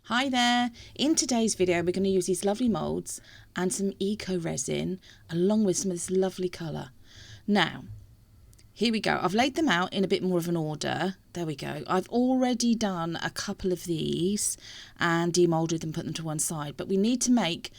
Hi there! In today's video we're going to use these lovely moulds and some eco resin along with some of this lovely colour. Now, here we go. I've laid them out in a bit more of an order. There we go. I've already done a couple of these and demoulded them, put them to one side, but we need to make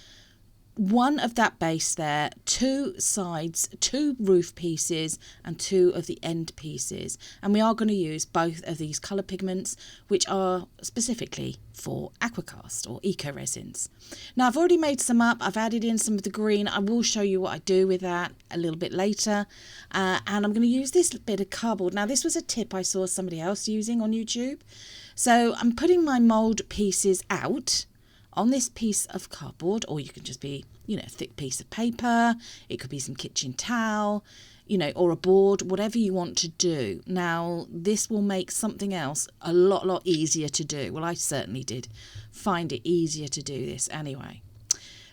one of that base there, two sides, two roof pieces and two of the end pieces, and we are going to use both of these colour pigments which are specifically for aquacast or eco resins. Now I've already made some up. I've added in some of the green. I will show you what I do with that a little bit later, and I'm going to use this bit of cardboard. Now this was a tip I saw somebody else using on YouTube, so I'm putting my mould pieces out on this piece of cardboard, or you can just be, a thick piece of paper. It could be some kitchen towel, or a board, whatever you want to do. Now, this will make something else a lot easier to do. Well, I certainly did find it easier to do this anyway.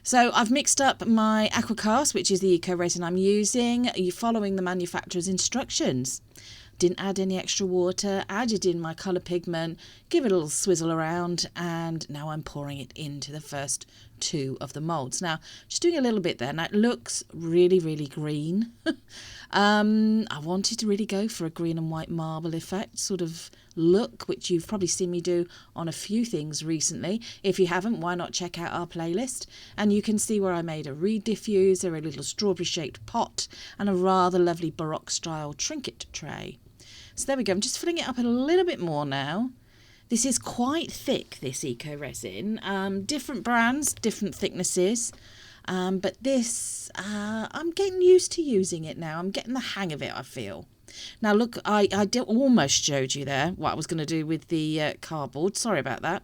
So I've mixed up my aquacast, which is the eco resin I'm using. You're following the manufacturer's instructions. Didn't add any extra water, added in my colour pigment, give it a little swizzle around, and now I'm pouring it into the first two of the moulds. Now, just doing a little bit there. Now, it looks really green. I wanted to really go for a green and white marble effect sort of look, which you've probably seen me do on a few things recently. If you haven't, why not check out our playlist? And you can see where I made a reed diffuser, a little strawberry-shaped pot, and a rather lovely Baroque-style trinket tray. So there we go. I'm just filling it up a little bit more now. This is quite thick, this eco resin. Different brands, different thicknesses. But this, I'm getting used to using it now. I'm getting the hang of it, I feel. Now look, I almost showed you there what I was going to do with the cardboard. Sorry about that.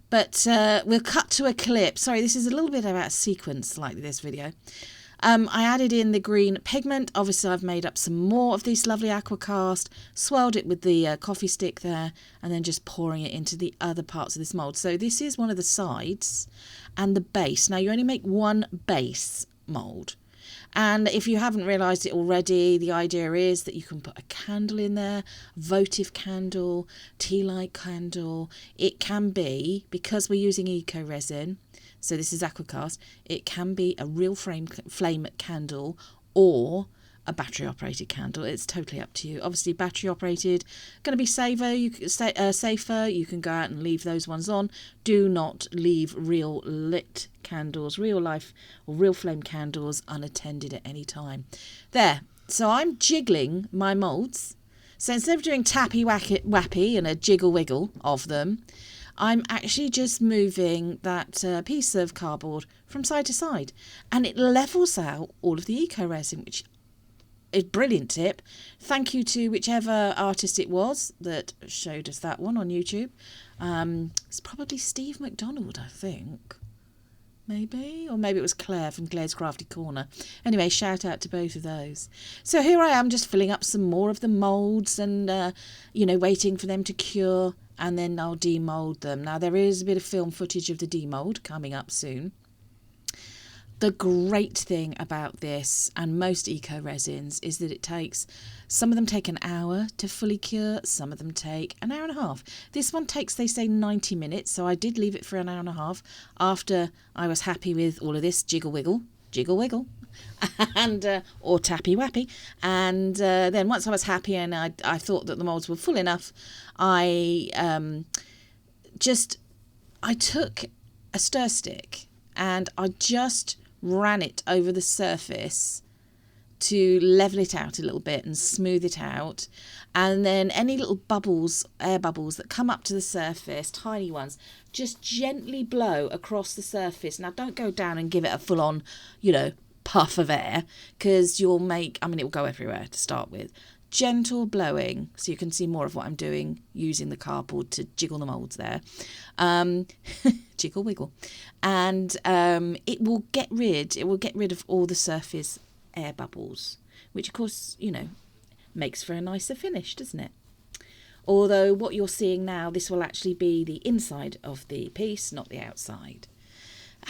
But we'll cut to a clip. Sorry, this is a little bit about sequence like this video. I added in the green pigment. Obviously, I've made up some more of this lovely aquacast, swirled it with the coffee stick there, and then just pouring it into the other parts of this mould. So this is one of the sides and the base. Now, you only make one base mould. And if you haven't realised it already, the idea is that you can put a candle in there, votive candle, tea light candle. It can be, because we're using eco resin, so this is aquacast, it can be a real flame candle or a battery operated candle. It's totally up to you. Obviously battery operated, going to be safer. You can go out and leave those ones on. Do not leave real lit candles, real life or real flame candles unattended at any time. There, so I'm jiggling my moulds. So instead of doing tappy wappy and a jiggle wiggle of them, I'm actually just moving that piece of cardboard from side to side, and it levels out all of the eco resin, which is a brilliant tip. Thank you to whichever artist it was that showed us that one on YouTube. It's probably Steve McDonald, I think. Maybe, or maybe it was Claire from Claire's Crafty Corner. Anyway, shout out to both of those. So here I am just filling up some more of the moulds and, waiting for them to cure, and then I'll demould them. Now, there is a bit of film footage of the demould coming up soon. The great thing about this and most eco resins is that some of them take an hour to fully cure, some of them take an hour and a half. This one takes, they say, 90 minutes, so I did leave it for an hour and a half after I was happy with all of this jiggle wiggle, and or tappy wappy. And then once I was happy and I thought that the moulds were full enough, I took a stir stick and I just ran it over the surface to level it out a little bit and smooth it out, and then any little bubbles, air bubbles that come up to the surface, tiny ones, just gently blow across the surface. Now don't go down and give it a full-on, puff of air, because it will go everywhere to start with. Gentle blowing, so you can see more of what I'm doing using the cardboard to jiggle the moulds there. Jiggle wiggle. And it will get rid of all the surface air bubbles, which of course, makes for a nicer finish, doesn't it? Although what you're seeing now, this will actually be the inside of the piece, not the outside.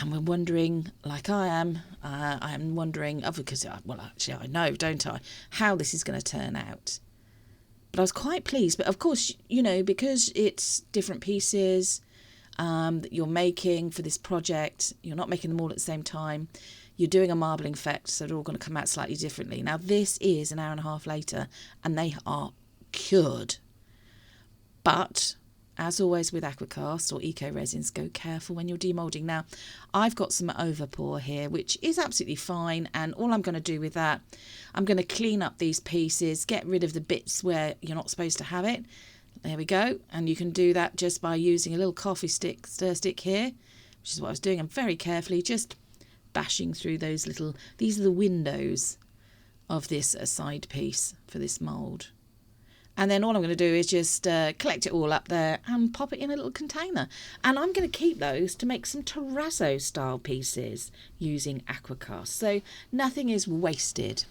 And we're wondering, like I am wondering, because, actually I know, don't I, how this is going to turn out. But I was quite pleased. But of course, because it's different pieces, that you're making for this project. You're not making them all at the same time. You're doing a marbling effect, so they're all going to come out slightly differently. Now, this is an hour and a half later, and they are cured. But, as always with aquacast or eco resins, go careful when you're demoulding. Now, I've got some overpour here, which is absolutely fine. And all I'm going to do with that, I'm going to clean up these pieces, get rid of the bits where you're not supposed to have it. There we go. And you can do that just by using a little coffee stick, stir stick here, which is what I was doing. I'm very carefully just bashing through those little, these are the windows of this side piece for this mould. And then all I'm going to do is just collect it all up there and pop it in a little container. And I'm going to keep those to make some terrazzo style pieces using aquacast. So nothing is wasted,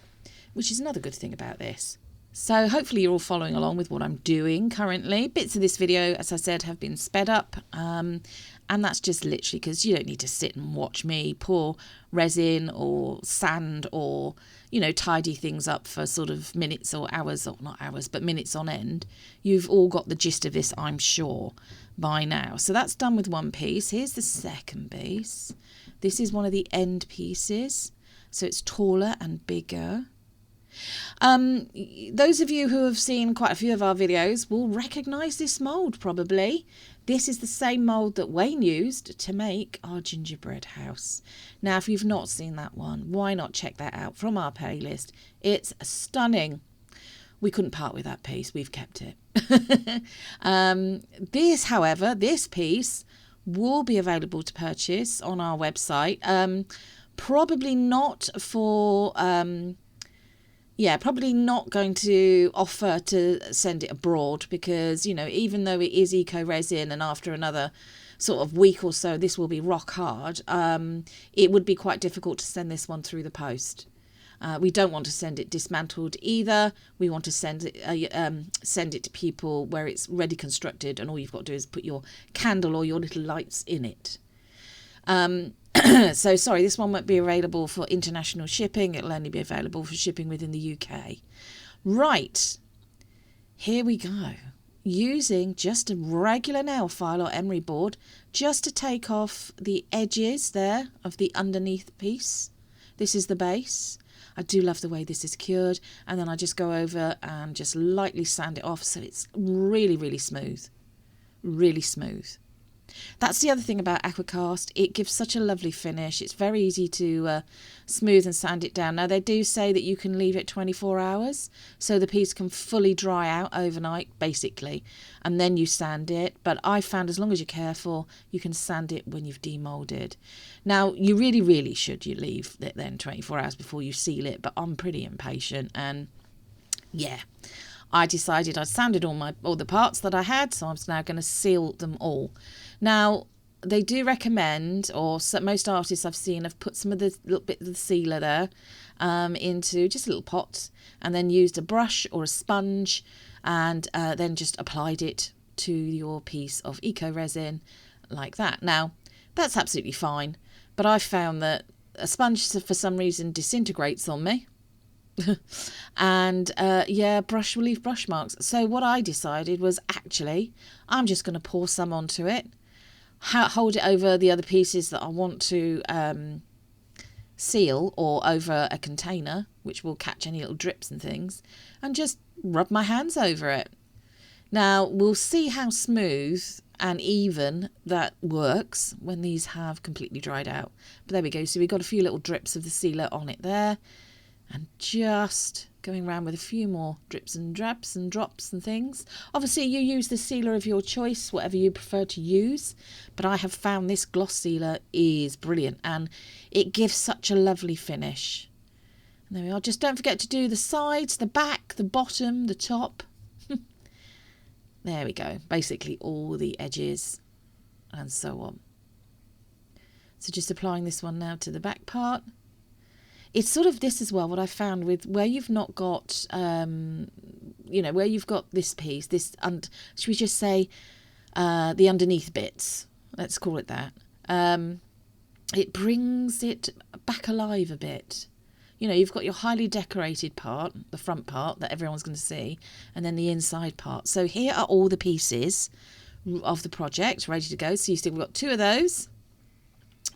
which is another good thing about this. So hopefully you're all following along with what I'm doing currently. Bits of this video, as I said, have been sped up. And that's just literally because you don't need to sit and watch me pour resin or sand or, you know, tidy things up for sort of minutes or hours, or not hours, but minutes on end. You've all got the gist of this, I'm sure, by now. So that's done with one piece. Here's the second piece. This is one of the end pieces. So it's taller and bigger. Those of you who have seen quite a few of our videos will recognise this mould probably. This is the same mould that Wayne used to make our gingerbread house. Now, if you've not seen that one, why not check that out from our playlist? It's stunning. We couldn't part with that piece. We've kept it. This, however, this piece will be available to purchase on our website. Probably not for... probably not going to offer to send it abroad because, you know, even though it is eco resin and after another sort of week or so this will be rock hard, it would be quite difficult to send this one through the post. We don't want to send it dismantled either. We want to send it to people where it's ready constructed and all you've got to do is put your candle or your little lights in it. So sorry, this one won't be available for international shipping. It'll only be available for shipping within the UK. Right, here we go. Using just a regular nail file or emery board just to take off the edges there of the underneath piece. This is the base. I do love the way this is cured. And then I just go over and just lightly sand it off so it's really, really smooth. Really smooth. That's the other thing about aquacast. It gives such a lovely finish. It's very easy to smooth and sand it down. Now, they do say that you can leave it 24 hours so the piece can fully dry out overnight, basically, and then you sand it. But I found as long as you're careful, you can sand it when you've demoulded. Now, you really, really should you leave it then 24 hours before you seal it, but I'm pretty impatient and, yeah. I decided I'd sanded all the parts that I had, so I'm now going to seal them all. Now, they do recommend, or most artists I've seen have put some of the little bit of the sealer there into just a little pot and then used a brush or a sponge and then just applied it to your piece of eco resin like that. Now, that's absolutely fine, but I found that a sponge for some reason disintegrates on me. And brush will leave brush marks. So what I decided was actually I'm just going to pour some onto it, hold it over the other pieces that I want to seal or over a container which will catch any little drips and things, and just rub my hands over it. Now we'll see how smooth and even that works when these have completely dried out. But there we go. So we've got a few little drips of the sealer on it there. And just going around with a few more drips and drabs and drops and things. Obviously, you use the sealer of your choice, whatever you prefer to use. But I have found this gloss sealer is brilliant and it gives such a lovely finish. And there we are. Just don't forget to do the sides, the back, the bottom, the top. There we go. Basically all the edges and so on. So just applying this one now to the back part. It's sort of this as well, what I found with where you've not got, where you've got this piece, should we just say the underneath bits, let's call it that. It brings it back alive a bit. You know, you've got your highly decorated part, the front part that everyone's going to see, and then the inside part. So here are all the pieces of the project ready to go. So you see we've got 2 of those.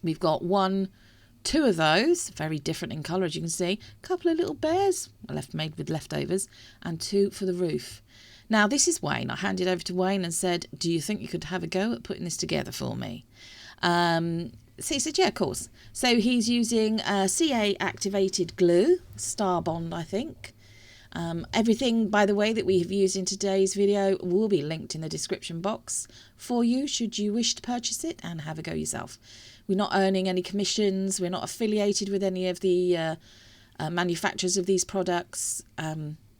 We've got 2 of those, very different in colour, as you can see. A couple of little bears made with leftovers, and 2 for the roof. Now this is Wayne. I handed over to Wayne and said, do you think you could have a go at putting this together for me? So he said, yeah, of course. So he's using CA activated glue, Star Bond, I think. Everything, by the way, that we have used in today's video will be linked in the description box for you should you wish to purchase it and have a go yourself. We're not earning any commissions. We're not affiliated with any of the manufacturers of these products.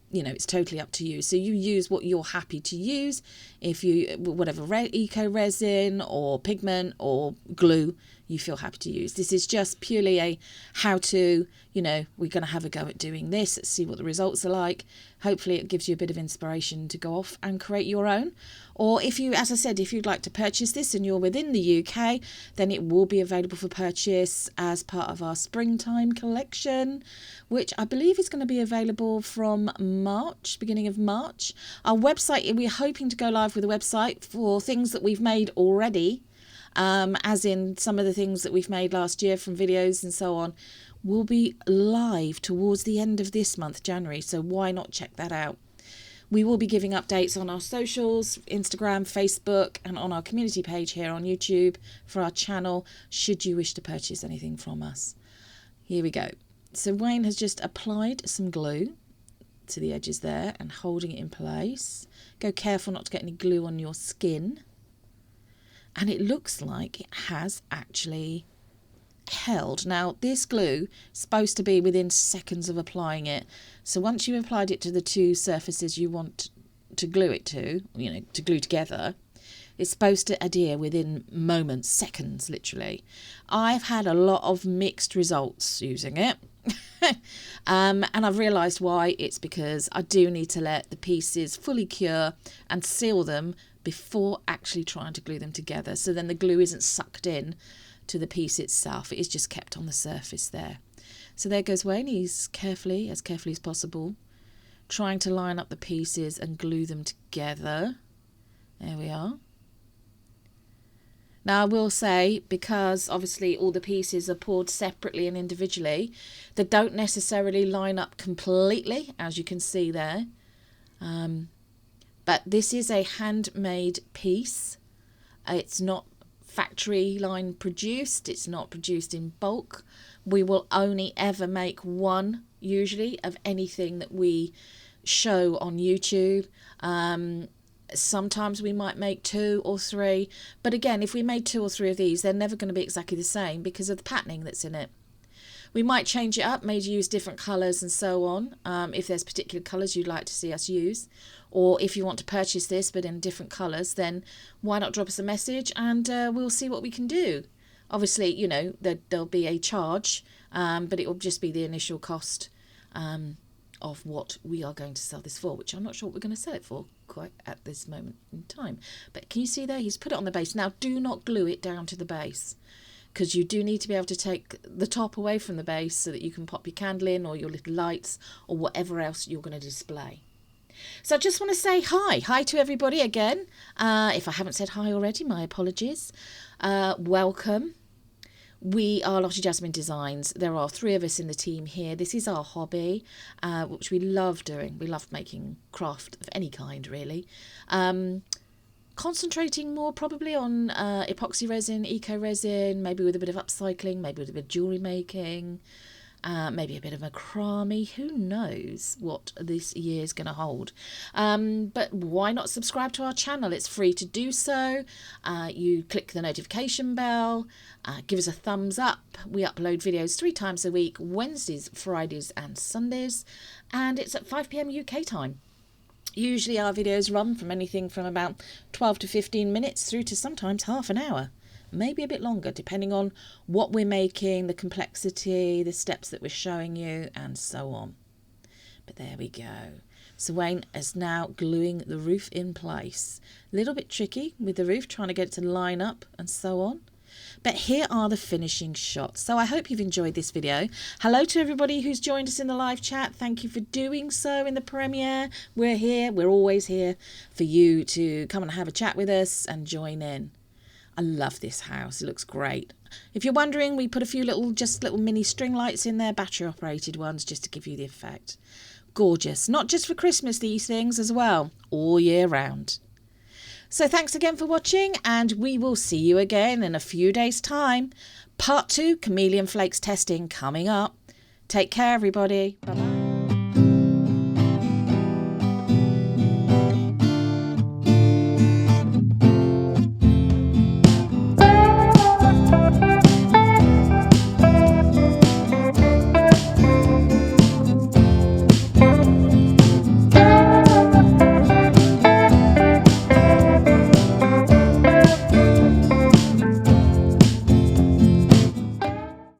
You know, it's totally up to you. So you use what you're happy to use. If you, whatever eco resin or pigment or glue you feel happy to use. This is just purely a how to, you know, we're going to have a go at doing this. Let's see what the results are like. Hopefully it gives you a bit of inspiration to go off and create your own. Or if you, as I said, if you'd like to purchase this and you're within the UK, then it will be available for purchase as part of our springtime collection, which I believe is going to be available from March, beginning of March. Our website, we're hoping to go live with a website for things that we've made already, as in some of the things that we've made last year from videos and so on, will be live towards the end of this month, January. So why not check that out? We will be giving updates on our socials, Instagram, Facebook, and on our community page here on YouTube for our channel, should you wish to purchase anything from us. Here we go. So Wayne has just applied some glue to the edges there and holding it in place. Go careful not to get any glue on your skin. And it looks like it has actually held. Now this glue is supposed to be within seconds of applying it. So once you've applied it to the 2 surfaces you want to glue it to, you know, to glue together, it's supposed to adhere within moments, seconds literally. I've had a lot of mixed results using it. And I've realised why. It's because I do need to let the pieces fully cure and seal them before actually trying to glue them together. So then the glue isn't sucked in to the piece itself. It is just kept on the surface there. So there goes Wayne. He's carefully as possible, trying to line up the pieces and glue them together. There we are. Now I will say, because obviously all the pieces are poured separately and individually, they don't necessarily line up completely, as you can see there. But this is a handmade piece. It's not factory line produced. It's not produced in bulk. We will only ever make 1, usually, of anything that we show on YouTube. Sometimes we might make 2 or 3. But again, if we made 2 or 3 of these, they're never going to be exactly the same because of the patterning that's in it. We might change it up, maybe use different colours and so on, if there's particular colours you'd like to see us use. Or if you want to purchase this but in different colours, then why not drop us a message and we'll see what we can do. Obviously, you know, there'll be a charge, but it will just be the initial cost of what we are going to sell this for, which I'm not sure what we're going to sell it for quite at this moment in time. But can you see there? He's put it on the base. Now, do not glue it down to the base, because you do need to be able to take the top away from the base so that you can pop your candle in or your little lights or whatever else you're going to display. So I just want to say hi to everybody again. If I haven't said hi already, my apologies. Welcome. We are Lottie Jasmine Designs. There are 3 of us in the team here. This is our hobby, which we love doing. We love making craft of any kind, really. Concentrating more probably on epoxy resin, eco resin, maybe with a bit of upcycling, maybe with a bit of jewellery making, maybe a bit of macrame. Who knows what this year is going to hold. But why not subscribe to our channel? It's free to do so. You click the notification bell, give us a thumbs up. We upload videos 3 times a week, Wednesdays, Fridays and Sundays, and it's at 5 PM UK time. Usually our videos run from anything from about 12 to 15 minutes through to sometimes half an hour, maybe a bit longer, depending on what we're making, the complexity, the steps that we're showing you, and so on. But there we go. So Wayne is now gluing the roof in place. A little bit tricky with the roof, trying to get it to line up and so on. But here are the finishing shots. So I hope you've enjoyed this video. Hello to everybody who's joined us in the live chat. Thank you for doing so in the premiere. We're here. We're always here for you to come and have a chat with us and join in. I love this house. It looks great. If you're wondering, we put a few little mini string lights in there, battery operated ones, just to give you the effect. Gorgeous. Not just for Christmas, these things as well, all year round. So thanks again for watching, and we will see you again in a few days' time. Part 2, chameleon flakes testing coming up. Take care, everybody. Bye-bye.